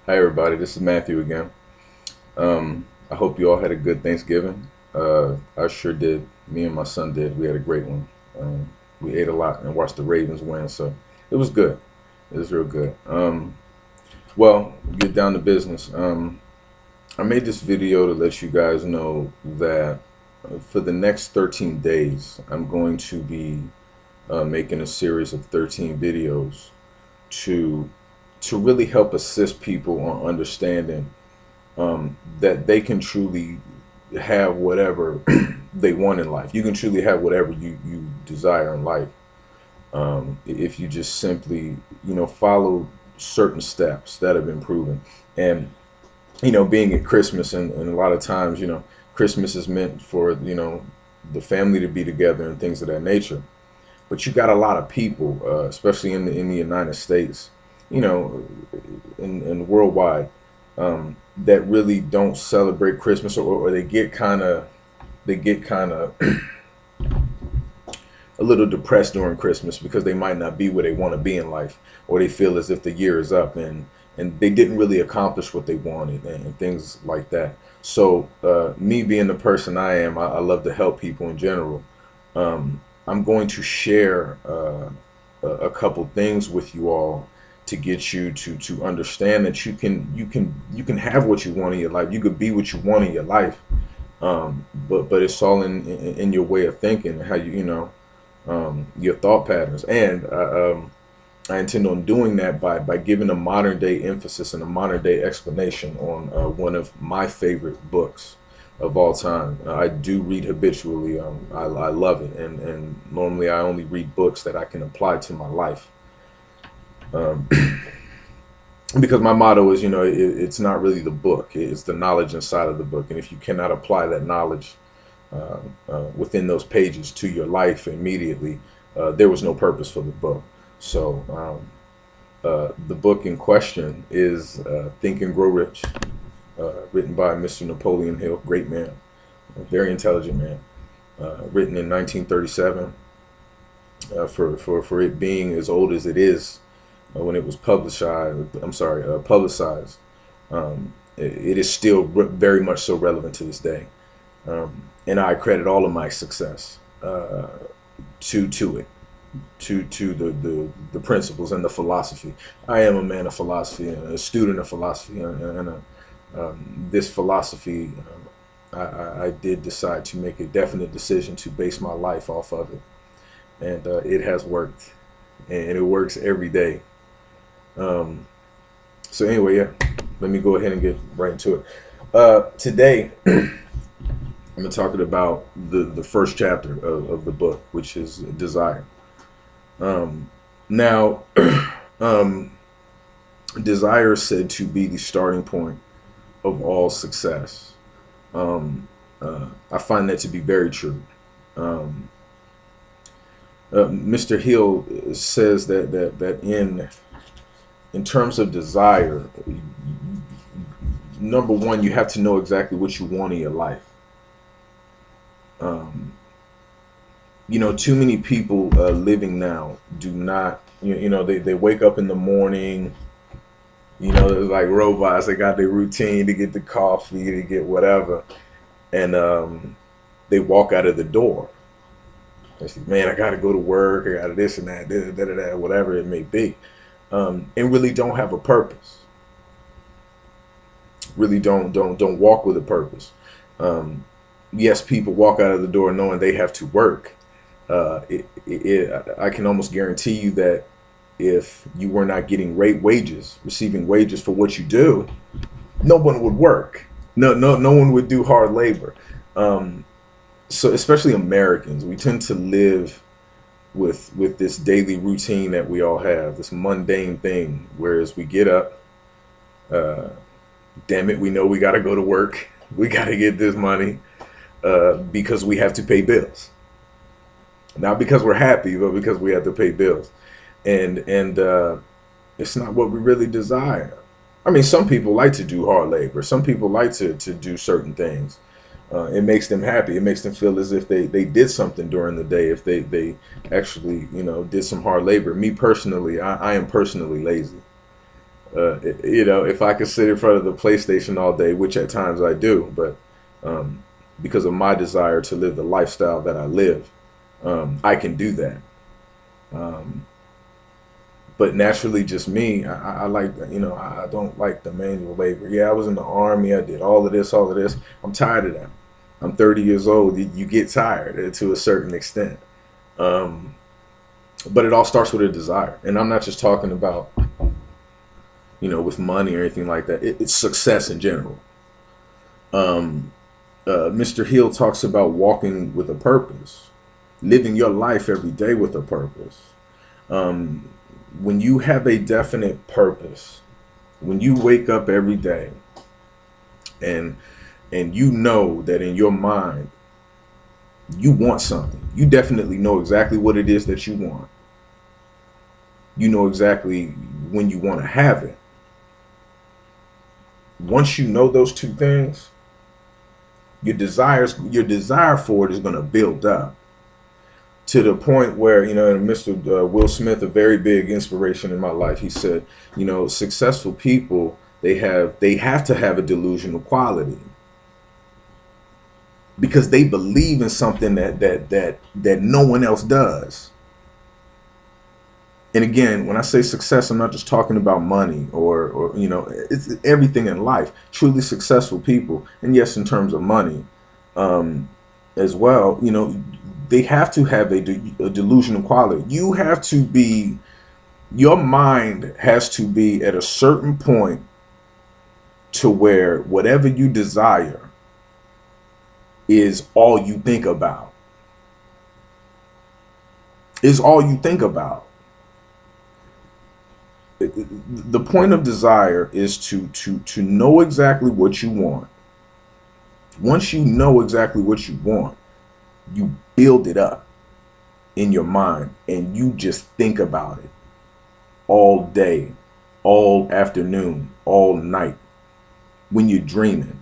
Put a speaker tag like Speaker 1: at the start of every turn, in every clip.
Speaker 1: Hi everybody, this is Matthew again. I hope you all had a good Thanksgiving. I sure did. Me and my son did. We had a great one. We ate a lot and watched the Ravens win, so it was good. It was real good. Well, get down to business. I made this video to let you guys know that for the next 13 days, I'm going to be making a series of 13 videos to really help assist people on understanding that they can truly have whatever they want in life. You can truly have whatever you desire in life if you just simply, follow certain steps that have been proven. And, being at Christmas and a lot of times, Christmas is meant for, the family to be together and things of that nature. But you got a lot of people, especially in the United States, you know, and worldwide, that really don't celebrate Christmas, or they get kind of a little depressed during Christmas because they might not be where they want to be in life, or they feel as if the year is up and they didn't really accomplish what they wanted and things like that. So me being the person I am, I love to help people in general. I'm going to share a couple things with you all to get you to understand that you can have what you want in your life. You could be what you want in your life, but it's all in your way of thinking, how your thought patterns. And I intend on doing that by giving a modern day emphasis and a modern day explanation on one of my favorite books of all time. I do read habitually. I love it, and normally I only read books that I can apply to my life. Um, because my motto is, it's not really the book; it's the knowledge inside of the book. And if you cannot apply that knowledge within those pages to your life immediately, there was no purpose for the book. So the book in question is Think and Grow Rich, written by Mr. Napoleon Hill, great man, a very intelligent man, written in 1937. For it being as old as it is, when it was publicized, it is still very much so relevant to this day. And I credit all of my success to it, to the principles and the philosophy. I am a man of philosophy, and a student of philosophy, and this philosophy, I did decide to make a definite decision to base my life off of it, and it has worked, and it works every day. Um, so anyway, yeah, let me go ahead and get right into it. Today, I'm talking about the first chapter of the book, which is desire. Now, um, desire is said to be the starting point of all success. I find that to be very true. Um, Mr. Hill says that in terms of desire, number one, you have to know exactly what you want in your life. Um, Too many people living now do not. They wake up in the morning. They're like robots. They got their routine to get the coffee, to get whatever, and they walk out of the door. They say, "Man, I got to go to work. I got to this and that, whatever it may be," and really don't have a purpose. Really don't walk with a purpose. Yes, people walk out of the door knowing they have to work. I can almost guarantee you that if you were not getting receiving wages for what you do, no one would work. No one would do hard labor. Um, so especially Americans, we tend to live with this daily routine that we all have, this mundane thing. Whereas we get up, uh, damn it, we know we got to go to work. We got to get this money because we have to pay bills. Not because we're happy, but because we have to pay bills. And it's not what we really desire. I mean, some people like to do hard labor. Some people like to do certain things. It makes them happy. It makes them feel as if they did something during the day. If they actually, did some hard labor. Me personally, I am personally lazy. If I could sit in front of the PlayStation all day, which at times I do, but because of my desire to live the lifestyle that I live, I can do that. Um, but naturally, just me, I like, I don't like the manual labor. Yeah, I was in the army. I did all of this, all of this. I'm tired of that. I'm 30 years old. You get tired to a certain extent. Um, but it all starts with a desire. And I'm not just talking about, with money or anything like that. It's success in general. Um, Mr. Hill talks about walking with a purpose, living your life every day with a purpose. Um, when you have a definite purpose, when you wake up every day and you know that in your mind you want something, you definitely know exactly what it is that you want. You know exactly when you want to have it. Once you know those two things, your desire for it is going to build up to the point where, and Mr. Will Smith, a very big inspiration in my life, he said, successful people, they have to have a delusional quality because they believe in something that no one else does. And again, when I say success, I'm not just talking about money or it's everything in life. Truly successful people, and yes, in terms of money, as well, they have to have a delusional quality. Your mind has to be at a certain point to where whatever you desire is all you think about. Is all you think about. The point of desire is to know exactly what you want. Once you know exactly what you want, you build it up in your mind and you just think about it all day, all afternoon, all night when you're dreaming.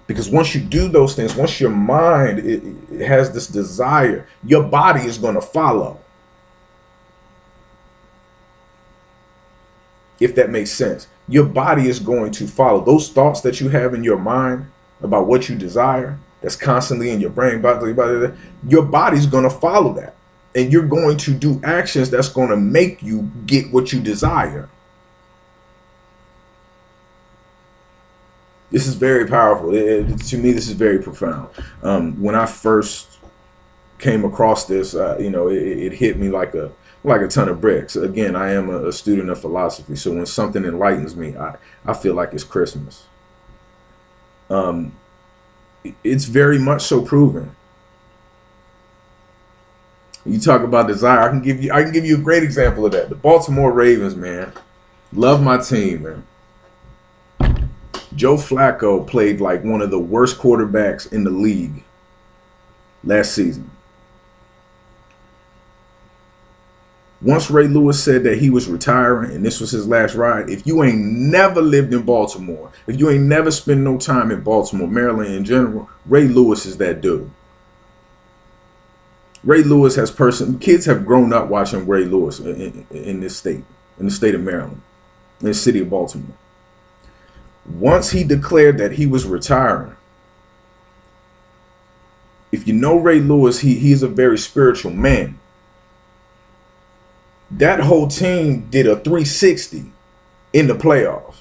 Speaker 1: Because once you do those things, once your mind it has this desire, your body is going to follow. If that makes sense, your body is going to follow those thoughts that you have in your mind about what you desire. That's constantly in your brain. Your body's going to follow that, and you're going to do actions that's going to make you get what you desire. This is very powerful. To me, this is very profound. When I first came across this, it hit me like a ton of bricks. Again, I am a student of philosophy, so when something enlightens me, I feel like it's Christmas. It's very much so proven. You talk about desire. I can give you a great example of that. The Baltimore Ravens, man, love my team, man. Joe Flacco played like one of the worst quarterbacks in the league last season. Once Ray Lewis said that he was retiring and this was his last ride, if you ain't never lived in Baltimore, if you ain't never spent no time in Baltimore, Maryland in general, Ray Lewis is that dude. Ray Lewis kids have grown up watching Ray Lewis in this state, in the state of Maryland, in the city of Baltimore. Once he declared that he was retiring, if you know Ray Lewis, he's a very spiritual man. That whole team did a 360 in the playoffs.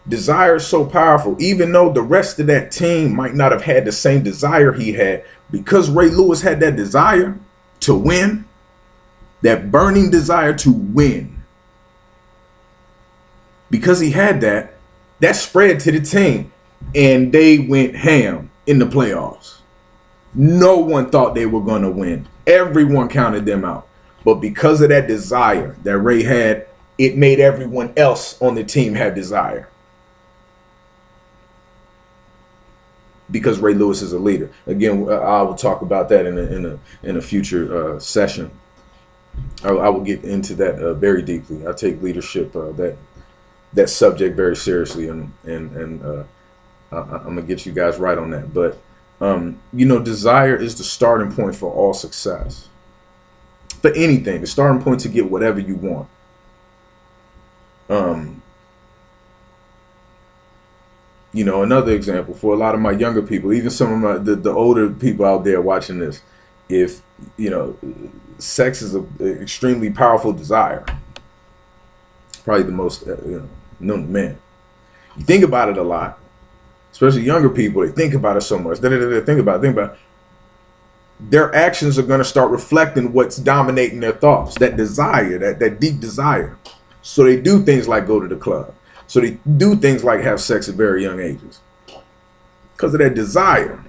Speaker 1: Desire is so powerful, even though the rest of that team might not have had the same desire he had, because Ray Lewis had that desire to win, that burning desire to win. Because he had that spread to the team, and they went ham in the playoffs. No one thought they were going to win. Everyone counted them out. But because of that desire that Ray had, it made everyone else on the team have desire. Because Ray Lewis is a leader. Again, I will talk about that in a future session. I will get into that very deeply. I take leadership that subject very seriously, and I'm gonna get you guys right on that. But desire is the starting point for all success. For anything, the starting point to get whatever you want. Um, you know, another example for a lot of my younger people, even some of the older people out there watching this, if you know, sex is a extremely powerful desire, probably the most known to men. You think about it a lot, especially younger people. They think about it so much. Think about it. Their actions are going to start reflecting what's dominating their thoughts, that desire, that deep desire. So they do things like go to the club. So they do things like have sex at very young ages because of that desire.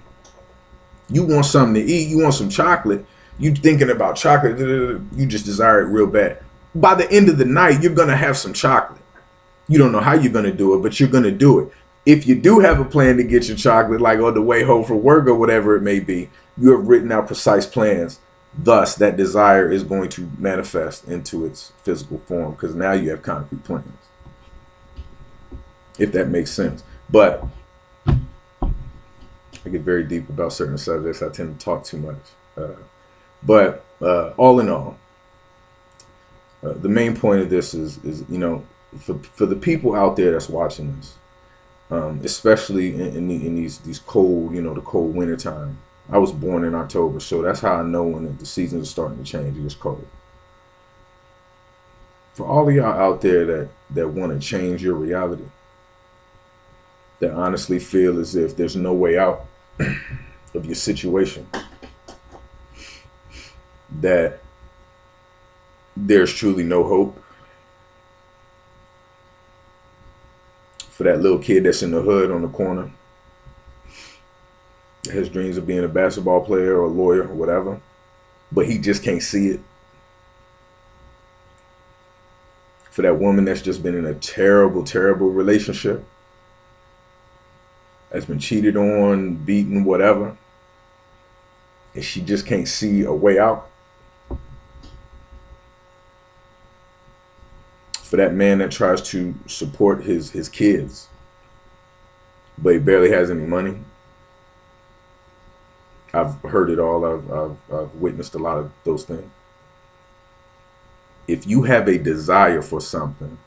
Speaker 1: You want something to eat, you want some chocolate, you thinking about chocolate, you just desire it real bad. By the end of the night, you're going to have some chocolate. You don't know how you're going to do it, but you're going to do it. If you do have a plan to get your chocolate, like on the way home from work or whatever it may be, you have written out precise plans. Thus, that desire is going to manifest into its physical form because now you have concrete plans. If that makes sense. But I get very deep about certain subjects. I tend to talk too much. But all in all, the main point of this is you know, for the people out there that's watching this, especially in these cold, you know, the cold winter time. I was born in October, so that's how I know when the seasons are starting to change. It gets cold. For all of y'all out there that want to change your reality, that honestly feel as if there's no way out of your situation, that there's truly no hope, for that little kid that's in the hood on the corner, that has dreams of being a basketball player or a lawyer or whatever, but he just can't see it. For that woman that's just been in a terrible, terrible relationship, that's been cheated on, beaten, whatever, and she just can't see a way out. For that man that tries to support his kids, but he barely has any money. I've heard it all. I've witnessed a lot of those things. If you have a desire for something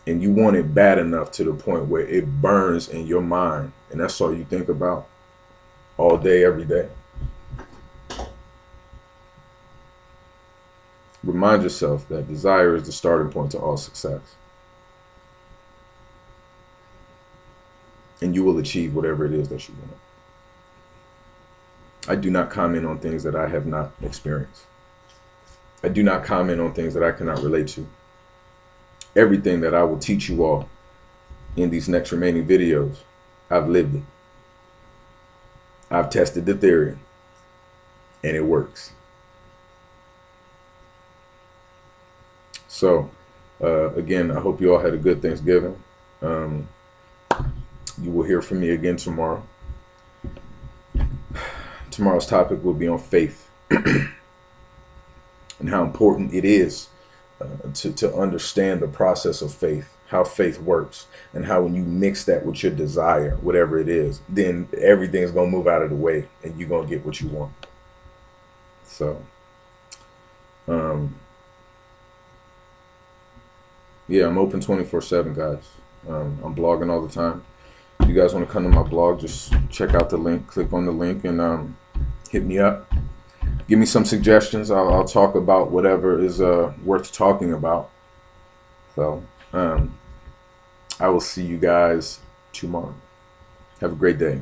Speaker 1: and you want it bad enough to the point where it burns in your mind and that's all you think about all day, every day, remind yourself that desire is the starting point to all success. And you will achieve whatever it is that you want. I do not comment on things that I have not experienced. I do not comment on things that I cannot relate to. Everything that I will teach you all in these next remaining videos, I've lived it. I've tested the theory, and it works. So, again, I hope you all had a good Thanksgiving. You will hear from me again tomorrow. Tomorrow's topic will be on faith and how important it is to understand the process of faith, how faith works, and how when you mix that with your desire, whatever it is, then everything's going to move out of the way and you're going to get what you want. So, yeah, I'm open 24/7, guys. I'm blogging all the time. If you guys want to come to my blog, just check out the link, click on the link, and hit me up. Give me some suggestions. I'll talk about whatever is worth talking about. So I will see you guys tomorrow. Have a great day.